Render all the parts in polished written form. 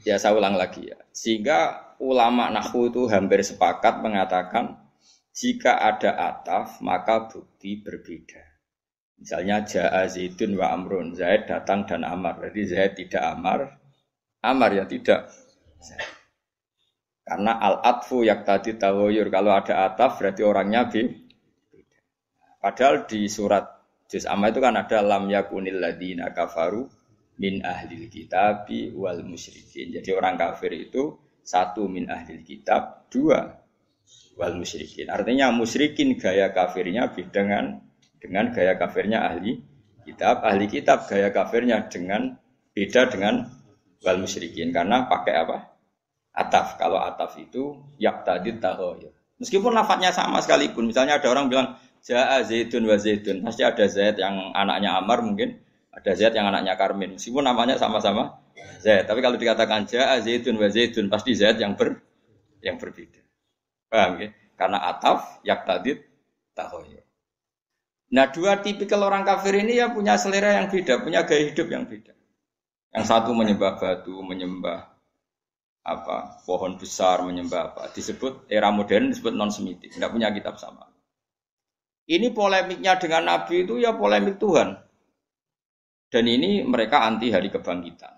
Ya saya ulang lagi ya. Sehingga ulama nahwu itu hampir sepakat mengatakan jika ada ataf maka bukti berbeda. Misalnya jaa Zaidun wa Amrun, Zaid datang dan Amar. Jadi Zaid tidak Amar, Amar ya tidak. Karena al-atfu yaqtadi taghayur. Kalau ada ataf berarti orangnya beda. Padahal di surat Juz Amma itu kan ada lam yakunil ladzina kafaru min ahlil kitabi wal musyrikin. Jadi orang kafir itu satu min ahlil kitab, dua wal musyrikin. Artinya musyrikin gaya kafirnya beda dengan gaya kafirnya ahli kitab gaya kafirnya dengan beda dengan wal musyrikin karena pakai apa? Ataf. Kalau ataf itu yaqtadi taghayur. Meskipun lafadznya sama sekalipun, misalnya ada orang bilang jaa Zaidun wa Zaidun, pasti ada Zaid yang anaknya Amar mungkin, ada Zaid yang anaknya Karmin. Meskipun namanya sama-sama Zaid, tapi kalau dikatakan jaa Zaidun wa Zaidun, pasti Zaid yang berbeda. Paham ya? Karena ataf yaqtadi taghayur. Nah, dua tipikal orang kafir ini ya punya selera yang beda, punya gaya hidup yang beda. Yang satu menyembah batu, menyembah pohon besar, menyembah apa. Disebut era modern disebut non-semitik, tidak punya kitab sama. Ini polemiknya dengan Nabi itu ya polemik Tuhan. Dan ini mereka anti hari kebangkitan.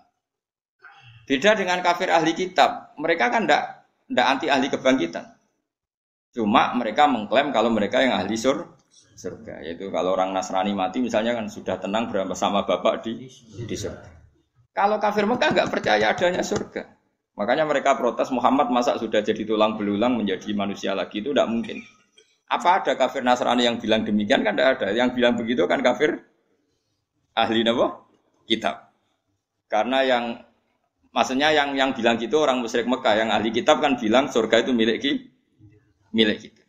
Beda dengan kafir ahli kitab, mereka kan tidak anti ahli kebangkitan. Cuma mereka mengklaim kalau mereka yang ahli surga, yaitu kalau orang Nasrani mati misalnya kan sudah tenang bersama Bapak di surga. Kalau kafir Mekah enggak percaya adanya surga. Makanya mereka protes Muhammad masa sudah jadi tulang belulang menjadi manusia lagi, itu tidak mungkin. Apa ada kafir Nasrani yang bilang demikian? Kan tidak ada. Yang bilang begitu kan kafir ahli kitab. Karena yang bilang gitu orang musyrik Mekah, yang ahli kitab kan bilang surga itu milik kita.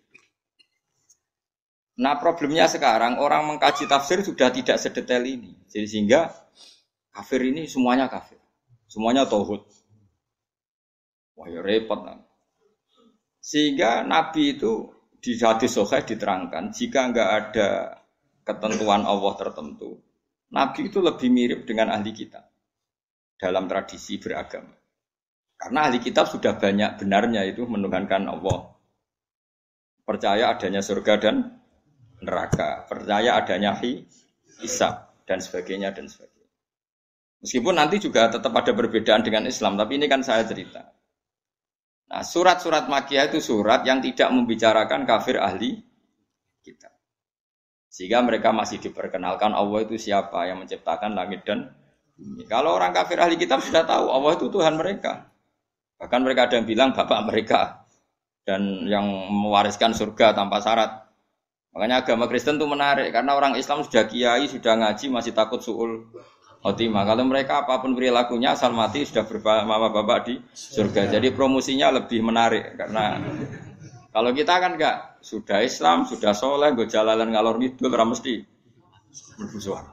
Nah problemnya sekarang orang mengkaji tafsir sudah tidak sedetail ini. Jadi sehingga kafir ini semuanya kafir. Semuanya tauhid. Wah ya repot. Sehingga Nabi itu di hadis sahih diterangkan jika enggak ada ketentuan Allah tertentu, Nabi itu lebih mirip dengan ahli kitab dalam tradisi beragama. Karena ahli kitab sudah banyak benarnya itu menuhankan Allah. Percaya adanya surga dan neraka, percaya adanya hisab dan sebagainya. Meskipun nanti juga tetap ada perbedaan dengan Islam, tapi ini kan saya cerita. Nah, surat-surat Makkiyah itu surat yang tidak membicarakan kafir ahli kitab. Sehingga mereka masih diperkenalkan Allah itu siapa yang menciptakan langit dan bumi. Kalau orang kafir ahli kitab sudah tahu Allah itu Tuhan mereka. Bahkan mereka ada yang bilang bapak mereka dan yang mewariskan surga tanpa syarat. Makanya agama Kristen itu menarik karena orang Islam sudah kiai, sudah ngaji masih takut su'ul khotimah. Kalau mereka apapun perilakunya asal mati sudah bersama bapak di surga. Jadi promosinya lebih menarik karena kalau kita kan enggak, sudah Islam, sudah soleh, gue jalalan ngalor ngidul ora mesti berbusuhan.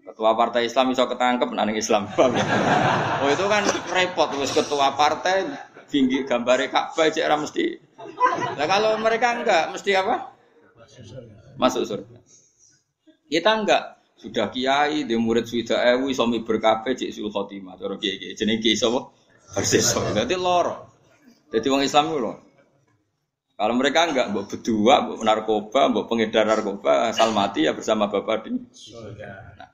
Ketua partai Islam iso ketangkep nang Islam. Oh itu kan repot wis ketua partai tinggi gambare Ka'bah cek ora mesti. Nah kalau mereka enggak mesti apa? Masuk surga. Kita enggak, sudah kiai, dia murid sudah iso miber kabeh cek sul khotimah cara kiai. Jenenge kiai sapa? Persis. Dadi loro. Dadi wong Islam ku lho. Kalau mereka enggak mbok bedua, mbok narkoba, mbok pengedar narkoba, asal mati ya bersama bapak di surga. Nah,